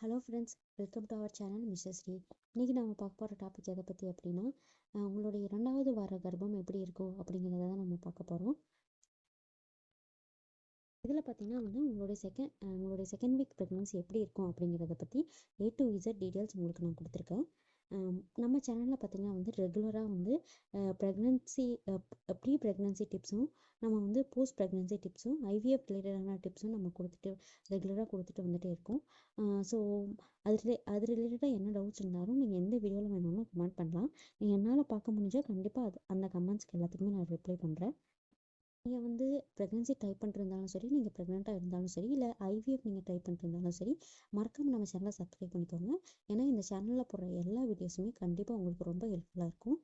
Hello friends, welcome to our channel mister Sri. இன்றைக்கி நம்ம பார்க்க போகிற டாபிக் எதை பற்றி அப்படின்னா, உங்களுடைய 2வது வார கர்ப்பம் எப்படி இருக்கும் அப்படிங்கிறத தான் நம்ம பார்க்க போகிறோம். இதில் பார்த்தீங்கன்னா உங்களுடைய செகண்ட் வீக் ப்ரெக்னன்சி எப்படி இருக்கும் அப்படிங்கிறத பற்றி A to Z டீட்டெயில்ஸ் உங்களுக்கு நான் கொடுத்துருக்கேன். நம்ம சேனலில் பார்த்தீங்கன்னா ரெகுலராக ப்ரெக்னன்சி ப்ரெக்னன்சி டிப்ஸும் போஸ்ட் ப்ரெக்னன்சி டிப்ஸும் IVF ரிலேட்டடான டிப்ஸும் நம்ம ரெகுலராக கொடுத்துட்டு வந்துட்டே இருக்கோம். ஸோ அது ரிலேட்டடாக என்ன டவுட்ஸ் இருந்தாலும் நீங்கள் எந்த வீடியோவில் வேணாலும் கமெண்ட் பண்ணலாம். நீங்கள் என்னால் பார்க்க முடிஞ்சால் கண்டிப்பாக அந்த கமெண்ட்ஸ்க்கு எல்லாத்துக்குமே நான் ரிப்ளை பண்ணுறேன். நீங்கள் ப்ரெக்னன்சி ட்ரை பண்ணிருந்தாலும் சரி, நீங்கள் ப்ரெக்னெண்ட்டாக இருந்தாலும் சரி, இல்லை IVF நீங்கள் ட்ரை பண்ணிருந்தாலும் சரி, மறக்காமல் நம்ம சேனலை சப்ஸ்கிரைப் பண்ணிக்கோங்க. ஏன்னா இந்த சேனலில் போடுற எல்லா வீடியோஸுமே கண்டிப்பாக உங்களுக்கு ரொம்ப ஹெல்ப்ஃபுல்லாக இருக்கும்.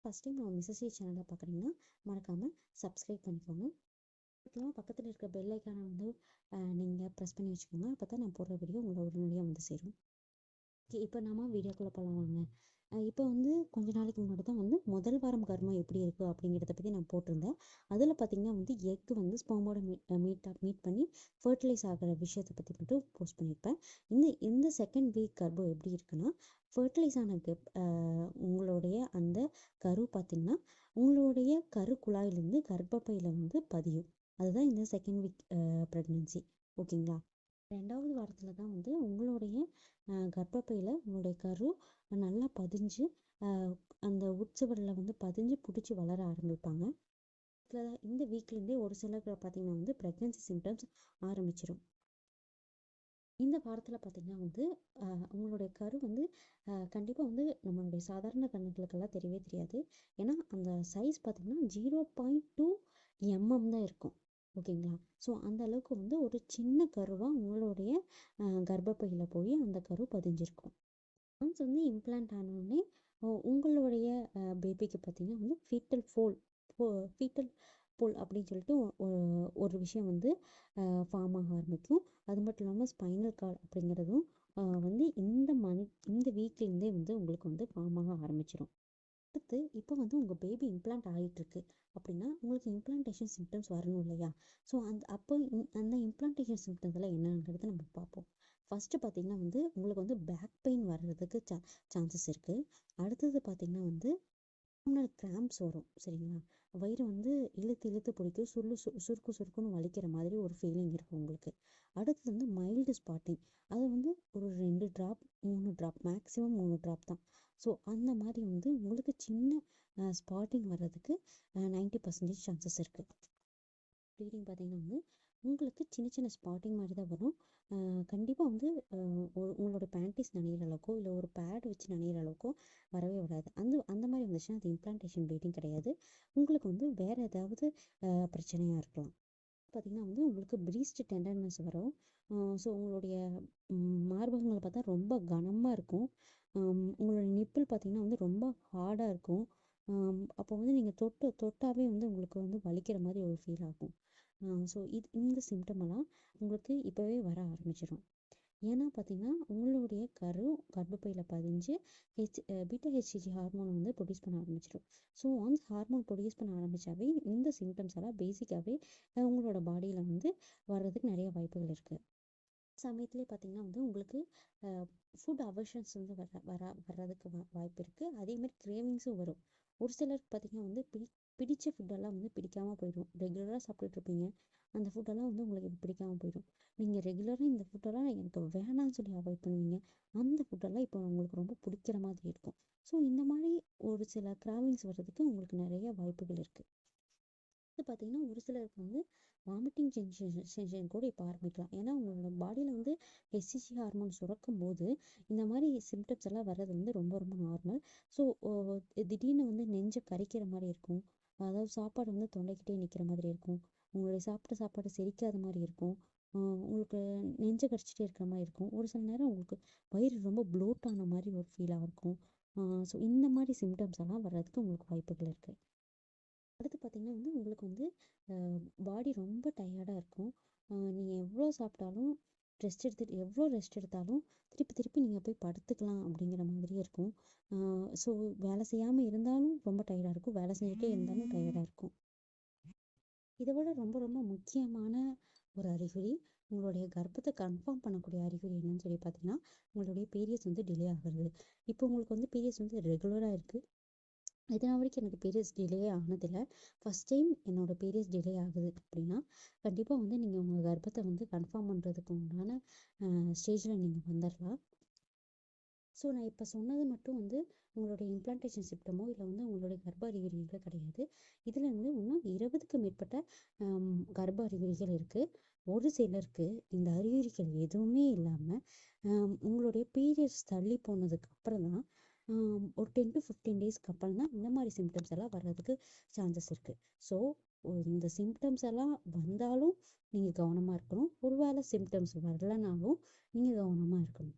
ஃபஸ்ட் டைம் நம்ம மிஸ்ஸஸ் சேனலை பார்க்குறீங்கன்னா மறக்காமல் சப்ஸ்கிரைப் பண்ணிக்கோங்க. அதுக்கெல்லாம் பக்கத்தில் இருக்க பெல் ஐக்கானை நீங்கள் ப்ரெஸ் பண்ணி வச்சுக்கோங்க. அப்போ தான் நான் போடுற வீடியோ உங்களை உடனடியாக சேரும். ஓகே, இப்போ நம்ம வீடியோக்குள்ளே போகலாம் வாங்க. இப்போ கொஞ்ச நாளைக்கு முன்னாடி தான் முதல் வாரம் கர்ப்பம் எப்படி இருக்குது அப்படிங்கிறத பற்றி நான் போட்டிருந்தேன். அதில் பார்த்தீங்கன்னா எக் ஸ்பெர்மோட மீட் பண்ணி ஃபர்டிலைஸ் ஆகிற விஷயத்தை பற்றி மட்டும் போஸ்ட் பண்ணியிருப்பேன். இந்த செகண்ட் வீக் கர்ப்பம் எப்படி இருக்குன்னா, ஃபர்டிலைஸ் ஆன உங்களுடைய அந்த கரு பார்த்தீங்கன்னா உங்களுடைய கரு குழாயிலேருந்து கர்ப்பப்பையில் பதியும். அதுதான் இந்த செகண்ட் வீக் ப்ரெக்னன்சி. ஓகேங்களா? 2வது வாரத்தில் தான் உங்களுடைய கர்ப்பப்பையில் உங்களுடைய கரு நல்லா பதிஞ்சு அந்த உட்சுவரில் பதிஞ்சு பிடிச்சி வளர ஆரம்பிப்பாங்க. இந்த வீக்லேருந்தே ஒரு சிலருக்கு பார்த்தீங்கன்னா ப்ரெக்னன்சி சிம்டம்ஸ் ஆரம்பிச்சிடும். இந்த வாரத்தில் பார்த்தீங்கன்னா உங்களுடைய கரு கண்டிப்பாக நம்மளுடைய சாதாரண கண்ணுகளுக்கெல்லாம் தெரியவே தெரியாது. ஏன்னா அந்த சைஸ் பார்த்தீங்கன்னா 0.2 mm தான் இருக்கும். ஓகேங்களா? ஸோ அந்த அளவுக்கு ஒரு சின்ன கருவாக உங்களுடைய கர்ப்பப்பையில் போய் அந்த கரு பதிஞ்சிருக்கும். ஒன்ஸ் இம்ப்ளான்ட் ஆனோடனே உங்களுடைய பேபிக்கு பார்த்தீங்கன்னா ஃபீட்டல் போல் அப்படின்னு சொல்லிட்டு ஒரு விஷயம் ஃபார்ம் ஆக ஆரம்பிக்கும். அது மட்டும் இல்லாமல் ஸ்பைனல் கார்டு அப்படிங்கிறதும் இந்த வீக்லேருந்தே உங்களுக்கு ஃபார்ம் ஆக ஆரம்பிச்சிடும். அடுத்து இப்போ உங்கள் பேபி இம்ப்ளான்ட் ஆகிட்டுருக்கு அப்படின்னா உங்களுக்கு இம்ப்ளான்டேஷன் சிம்டம்ஸ் வரணும் இல்லையா? ஸோ அந்த இம்ப்ளான்டேஷன் சிம்டம்ஸ் எல்லாம் என்னங்கிறத நம்ம பார்ப்போம். ஃபஸ்ட்டு பார்த்தீங்கன்னா உங்களுக்கு பேக் பெயின் வர்றதுக்கு சான்சஸ் இருக்குது. அடுத்தது பார்த்தீங்கன்னா அப்டாமினல் கிராம்ப்ஸ் வரும். சரிங்களா? வயிறு இழுத்து இழுத்து பிடிக்கும், சுருக்குன்னு வலிக்கிற மாதிரி ஒரு ஃபீலிங் இருக்கும் உங்களுக்கு. அடுத்தது மைல்டு ஸ்பாட்டிங். அது ஒரு 2 ட்ராப் 3 ட்ராப் மேக்ஸிமம் 3 ட்ராப் தான். ஸோ அந்த மாதிரி உங்களுக்கு சின்ன ஸ்பாட்டிங் வர்றதுக்கு 90% சான்சஸ் இருக்குது. ப்ளீடிங் பார்த்தீங்கன்னா உங்களுக்கு சின்ன சின்ன ஸ்பாட்டிங் மாதிரி தான் வரும். கண்டிப்பாக உங்களோட பேண்டிஸ் நனைகிற அளவுக்கோ இல்லை ஒரு பேட் வச்சு நனைகிற அளவுக்கோ வரவே வராது. அந்த மாதிரி வந்துச்சுன்னா அது இம்ப்ளான்டேஷன் ப்ளீடிங் கிடையாது. உங்களுக்கு வேறு ஏதாவது பிரச்சனையாக இருக்கலாம். பார்த்தீங்கன்னா உங்களுக்கு ப்ரீஸ்ட் டெண்டர்னஸ் வரும். ஸோ உங்களுடைய மார்பகங்களை பார்த்தா ரொம்ப கனமாக இருக்கும். உங்களோட நிப்பிள் பார்த்தீங்கன்னா ரொம்ப ஹார்டாக இருக்கும். அப்போ நீங்கள் தொட்டாவே உங்களுக்கு வலிக்கிற மாதிரி ஒரு ஃபீல் ஆகும். ஸோ இந்த சிம்டமெல்லாம் உங்களுக்கு இப்போவே வர ஆரம்பிச்சிடும். ஏன்னா பார்த்தீங்கன்னா உங்களுடைய கர்ப்பப்பையில் பதிஞ்சு பீட்டா HCG ஹார்மோனை ப்ரொடியூஸ் பண்ண ஆரம்பிச்சிடும். ஸோ ஒன்ஸ் ஹார்மோன் ப்ரொடியூஸ் பண்ண ஆரம்பித்தாவே இந்த சிம்டம்ஸ் எல்லாம் பேசிக்காகவே உங்களோட பாடியில் வர்றதுக்கு நிறைய வாய்ப்புகள் இருக்குது. சமயத்துலேயே பார்த்தீங்கன்னா உங்களுக்கு ஃபுட் அவர்ஷன்ஸ் வர்றதுக்கு வாய்ப்பு இருக்குது. அதேமாதிரி கிரேவிங்ஸும் வரும். ஒரு சிலருக்கு பார்த்தீங்கன்னா பிடிச்ச ஃபுட்டெல்லாம் பிடிக்காமல் போயிடும். ரெகுலராக சாப்பிட்டுட்ருப்பீங்க, அந்த ஃபுட்டெல்லாம் உங்களுக்கு பிடிக்காமல் போயிடும். நீங்கள் ரெகுலராக இந்த ஃபுட்டெல்லாம் எனக்கு வேணாம்னு சொல்லி அவாய்ட் பண்ணுவீங்க. அந்த ஃபுட்டெல்லாம் இப்போ உங்களுக்கு ரொம்ப பிடிக்கிற மாதிரி இருக்கும். ஸோ இந்த மாதிரி ஒரு சில கிராவிங்ஸ் வர்றதுக்கு உங்களுக்கு நிறைய வாய்ப்புகள் இருக்குது. இது பார்த்தீங்கன்னா ஒரு சிலருக்கு வாமிட்டிங் சென்சேஷன் கூட இப்போ ஆரம்பிக்கலாம். ஏன்னா உங்களோட பாடியில் HCG ஹார்மோன் சுரக்கும் போது இந்த மாதிரி சிம்டம்ஸ் எல்லாம் வர்றது ரொம்ப ரொம்ப நார்மல். ஸோ திடீர்னு நெஞ்சை கரிக்கிற மாதிரி இருக்கும். அதாவது சாப்பாடு தொண்டைக்கிட்டே நிற்கிற மாதிரி இருக்கும். உங்களுடைய சாப்பாடு செரிக்காத மாதிரி இருக்கும். உங்களுக்கு நெஞ்சை கரிச்சிட்டே இருக்கிற மாதிரி இருக்கும். ஒரு சில நேரம் உங்களுக்கு வயிறு ரொம்ப ப்ளோட் ஆன மாதிரி ஒரு ஃபீலாக இருக்கும். ஸோ இந்த மாதிரி சிம்டம்ஸ் எல்லாம் வர்றதுக்கு உங்களுக்கு வாய்ப்புகள் இருக்குது. அடுத்து பார்த்தீங்கன்னா உங்களுக்கு பாடி ரொம்ப டயர்டாக இருக்கும். நீங்கள் எவ்வளோ சாப்பிட்டாலும் எவ்வளோ ரெஸ்ட் எடுத்தாலும் திருப்பி நீங்கள் போய் படுத்துக்கலாம் அப்படிங்கிற மாதிரியே இருக்கும். ஸோ வேலை செய்யாமல் இருந்தாலும் ரொம்ப டயர்டாக இருக்கும், வேலை செஞ்சுட்டே இருந்தாலும் டயர்டாக இருக்கும். இதை விட ரொம்ப ரொம்ப முக்கியமான ஒரு அறிகுறி உங்களுடைய கர்ப்பத்தை கன்ஃபார்ம் பண்ணக்கூடிய அறிகுறி என்னன்னு சொல்லி பார்த்தீங்கன்னா, உங்களுடைய பீரியட்ஸ் வந்து டிலே ஆகுறது. இப்போ உங்களுக்கு வந்து பீரியட்ஸ் வந்து ரெகுலராக இருக்குது. இதனால் வரைக்கும் எனக்கு பீரியட்ஸ் டிலே ஆனதில்லை. ஃபஸ்ட் டைம் என்னோட பீரியட்ஸ் டிலே ஆகுது அப்படின்னா, கண்டிப்பாக வந்து நீங்கள் உங்கள் கர்ப்பத்தை வந்து கன்ஃபார்ம் பண்ணுறதுக்கு உண்டான ஸ்டேஜில் நீங்கள் வந்துடலாம். ஸோ நான் இப்போ சொன்னது மட்டும் வந்து உங்களுடைய இம்ப்ளான்டேஷன் சிம்டமோ இல்லை வந்து உங்களுடைய கர்ப்ப அறிகுறிகளோ கிடையாது. இதில் வந்து இன்னும் 20க்கு மேற்பட்ட கர்ப்ப அறிகுறிகள் இருக்குது. ஒரு சிலருக்கு இந்த அறிகுறிகள் எதுவுமே இல்லாமல் உங்களுடைய பீரியட்ஸ் தள்ளி போனதுக்கு அப்புறம் தான் ஒரு 10 to 15 டேஸ்க்கு அப்புறம் தான் இந்த மாதிரி சிம்டம்ஸ் எல்லாம் வர்றதுக்கு சான்சஸ் இருக்குது. ஸோ இந்த சிம்டம்ஸ் எல்லாம் வந்தாலும் நீங்கள் கவனமாக இருக்கணும். ஒருவேளை சிம்டம்ஸ் வரலனாலும் நீங்கள் கவனமாக இருக்கணும்.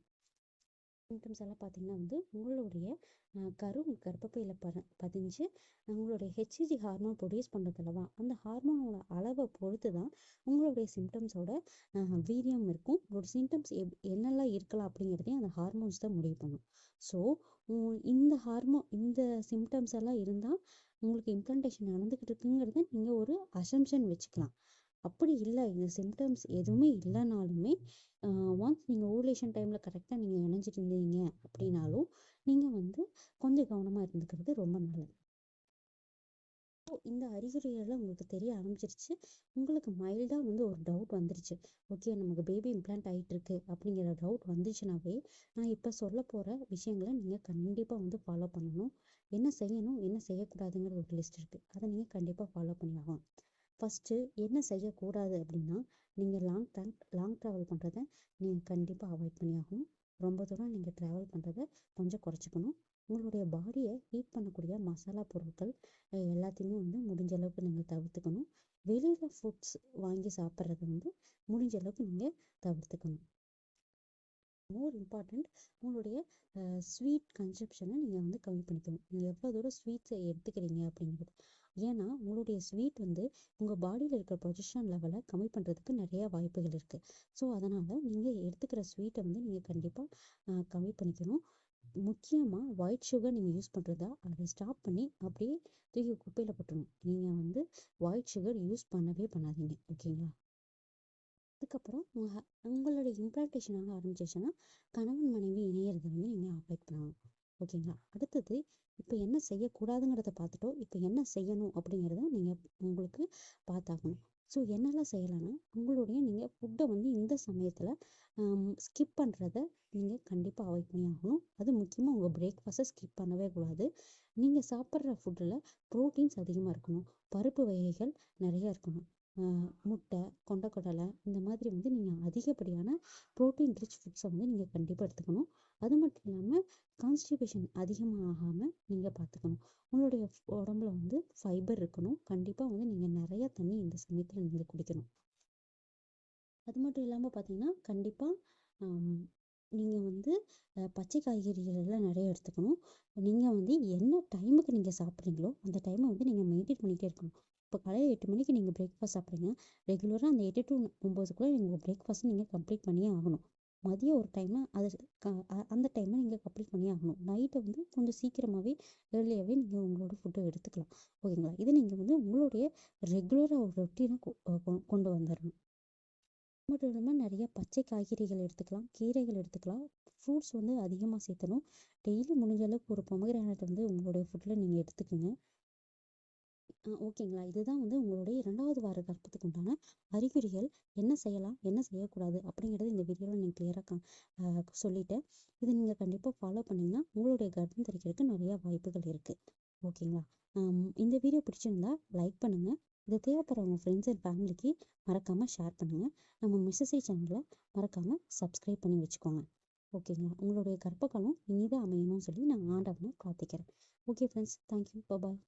சிம்டம்ஸ் எல்லாம் பார்த்தீங்கன்னா வந்து உங்களுடைய கர்ப்பப்பையில் பதிஞ்சு உங்களுடைய ஹெச்சிஜி ஹார்மோன் ப்ரொடியூஸ் பண்ணுறதுலவா அந்த ஹார்மோனோட அளவை பொறுத்து தான் உங்களுடைய சிம்டம்ஸோட வீரியம் இருக்கும். உங்களோட சிம்டம்ஸ் என்னெல்லாம் இருக்கலாம் அப்படிங்கிறதையும் அந்த ஹார்மோன்ஸ் தான் முடிவு பண்ணும். ஸோ இந்த சிம்டம்ஸ் எல்லாம் இருந்தால் உங்களுக்கு இம்ப்ளான்டேஷன் நடந்துக்கிட்டு இருக்குங்கிறத நீங்கள் ஒரு அசம்ஷன் வச்சுக்கலாம். அப்படி இல்லை, இந்த சிம்டம்ஸ் எதுவுமே இல்லைனாலுமே ஒன்ஸ் நீங்கள் ஓவலேஷன் டைமில் கரெக்டாக நீங்கள் இணைஞ்சிட்டு இருந்தீங்க அப்படின்னாலும் நீங்கள் வந்து கொஞ்சம் கவனமாக இருந்துக்கிறது ரொம்ப நல்லது. இந்த அறிகுறிகள்லாம் உங்களுக்கு தெரிய ஆரம்பிச்சிருச்சு, உங்களுக்கு மைல்டாக வந்து ஒரு டவுட் வந்துருச்சு, ஓகே நமக்கு பேபி இம்ப்ளான்ட் ஆகிட்டு இருக்கு அப்படிங்கிற டவுட் வந்துச்சுனாவே நான் இப்போ சொல்ல போகிற விஷயங்களை நீங்கள் கண்டிப்பாக வந்து ஃபாலோ பண்ணணும். என்ன செய்யணும் என்ன செய்யக்கூடாதுங்கிற ஒரு லிஸ்ட் இருக்குது, அதை நீங்கள் கண்டிப்பாக ஃபாலோ பண்ணி ஆகணும். ஃபஸ்ட்டு என்ன செய்யக்கூடாது அப்படின்னா, நீங்கள் லாங் ட்ராவல் பண்ணுறத நீங்கள் கண்டிப்பாக அவாய்ட் பண்ணி ஆகணும். ரொம்ப தூரம் நீங்கள் ட்ராவல் பண்ணுறத கொஞ்சம் குறைச்சிக்கணும். உங்களுடைய பாடியை ஹீட் பண்ணக்கூடிய மசாலா பொருட்கள் எல்லாத்தையுமே வந்து முடிஞ்ச அளவுக்கு நீங்கள் தவிர்த்துக்கணும். வெளியில் ஃபுட்ஸ் வாங்கி சாப்பிட்றத வந்து முடிஞ்ச அளவுக்கு நீங்கள் தவிர்த்துக்கணும். மோர் இம்பார்ட்டண்ட், உங்களுடைய ஸ்வீட் கன்சப்ஷனை நீங்கள் வந்து கம்மி பண்ணிக்கணும். நீங்கள் எவ்வளோ தூரம் ஸ்வீட்ஸை எடுத்துக்கிறீங்க அப்படிங்கிறது. ஏன்னா உங்களுடைய ஸ்வீட் வந்து உங்கள் பாடியில் இருக்கிற ப்ரொஜெக்ஷன் லெவலை கம்மி பண்ணுறதுக்கு நிறையா வாய்ப்புகள் இருக்குது. ஸோ அதனால் நீங்கள் எடுத்துக்கிற ஸ்வீட்டை வந்து நீங்கள் கண்டிப்பாக கம்மி பண்ணிக்கணும். முக்கியமாக ஒயிட் சுகர் நீங்கள் யூஸ் பண்ணுறதா அதை ஸ்டாப் பண்ணி அப்படியே தூக்கி குப்பையில் போட்டணும். நீங்கள் வந்து ஒயிட் சுகர் யூஸ் பண்ணவே பண்ணாதீங்க, ஓகேங்களா? அதுக்கப்புறம் உங்களுடைய இம்ப்ளான்டேஷன் ஆக ஆரம்பிச்சிச்சுன்னா கணவன் மனைவி இணையறதை வந்து நீங்கள் அவாய்ட் பண்ணணும், ஓகேங்களா? அடுத்தது இப்போ என்ன செய்யக்கூடாதுங்கிறத பார்த்துட்டோம், இப்போ என்ன செய்யணும் அப்படிங்கிறத நீங்கள் உங்களுக்கு பார்த்தாகணும். ஸோ என்னெல்லாம் செய்யலாம்னா, நீங்கள் ஃபுட்டை வந்து இந்த சமயத்தில் ஸ்கிப் பண்ணுறத நீங்கள் கண்டிப்பாக அவாய்ட் பண்ணி ஆகணும். அது முக்கியமாக உங்கள் பிரேக்ஃபாஸ்ட்டை ஸ்கிப் பண்ணவே கூடாது. நீங்கள் சாப்பிட்ற ஃபுட்டில் ப்ரோட்டீன்ஸ் அதிகமாக இருக்கணும், பருப்பு வகைகள் நிறையா இருக்கணும், முட்டை, கொண்டக்கடலை இந்த மாதிரி வந்து நீங்கள் அதிகப்படியான ப்ரோட்டீன் ரிச் ஃபுட்ஸை வந்து நீங்கள் கண்டிப்பாக எடுத்துக்கணும். அது மட்டும் இல்லாமல் கான்ஸ்டிபேஷன் அதிகமாக ஆகாமல் நீங்கள் பார்த்துக்கணும். உங்களுடைய உடம்புல வந்து ஃபைபர் இருக்கணும். கண்டிப்பாக வந்து நீங்கள் நிறைய தண்ணி இந்த சமயத்தில் நீங்கள் குடிக்கணும். அது மட்டும் இல்லாமல் பார்த்தீங்கன்னா கண்டிப்பாக நீங்கள் வந்து பச்சை காய்கறிகள் எல்லாம் நிறைய எடுத்துக்கணும். நீங்கள் வந்து என்ன டைமுக்கு நீங்கள் சாப்பிட்றீங்களோ அந்த டைமை வந்து நீங்கள் மெயின்டைன் பண்ணிகிட்டே இருக்கணும். இப்போ காலையில் 8 மணிக்கு நீங்கள் பிரேக்ஃபாஸ்ட் சாப்பிட்றீங்க, ரெகுலராக அந்த 8 to 9க்குள்ளே நீங்கள் பிரேக்ஃபாஸ்ட் நீங்கள் கம்ப்ளீட் பண்ணியே ஆகணும். மதியம் ஒரு டைமை அந்த டைமை நீங்கள் கம்ப்ளீட் பண்ணியே ஆகணும். நைட்டை வந்து கொஞ்சம் சீக்கிரமாகவே ஏர்லியாகவே நீங்கள் உங்களோட ஃபுட்டை எடுத்துக்கலாம், ஓகேங்களா? இதை நீங்கள் வந்து உங்களுடைய ரெகுலராக ஒரு ரொட்டீனை கொண்டு வந்துடணும். மட்டும் இல்லாமல் நிறைய பச்சை காய்கறிகள் எடுத்துக்கலாம், கீரைகள் எடுத்துக்கலாம், ஃப்ரூட்ஸ் வந்து அதிகமாக சேர்த்தணும். டெய்லி முடிஞ்ச அளவுக்கு ஒரு பொமக்ரானேட் வந்து உங்களுடைய ஃபுட்டில் நீங்கள் எடுத்துக்கோங்க, ஓகேங்களா? இதுதான் வந்து உங்களுடைய 2வது வார கர்ப்பத்துக்கு உண்டான அறிகுறிகள். என்ன செய்யலாம் என்ன செய்யக்கூடாது அப்படிங்கிறது இந்த வீடியோவில் நீங்கள் கிளியராக சொல்லிட்டேன். இதை நீங்கள் கண்டிப்பாக ஃபாலோ பண்ணிங்கன்னா உங்களுடைய கர்ப்பம் தரிக்கிறதுக்கு நிறையா வாய்ப்புகள் இருக்குது, ஓகேங்களா? இந்த வீடியோ பிடிச்சிருந்தா லைக் பண்ணுங்கள். இதை தேவைப்படுற உங்கள் ஃப்ரெண்ட்ஸ் அண்ட் ஃபேமிலிக்கு மறக்காமல் ஷேர் பண்ணுங்கள். நம்ம மிஸ்ஸஸி சேனலை மறக்காமல் சப்ஸ்கிரைப் பண்ணி வச்சுக்கோங்க, ஓகேங்களா? உங்களுடைய கர்ப்பகாலம் இனிதாக அமையணும்னு சொல்லி நான் ஆண்டவனை பிரார்த்திக்கிறேன். ஓகே ஃப்ரெண்ட்ஸ், தேங்க்யூ, பாய்.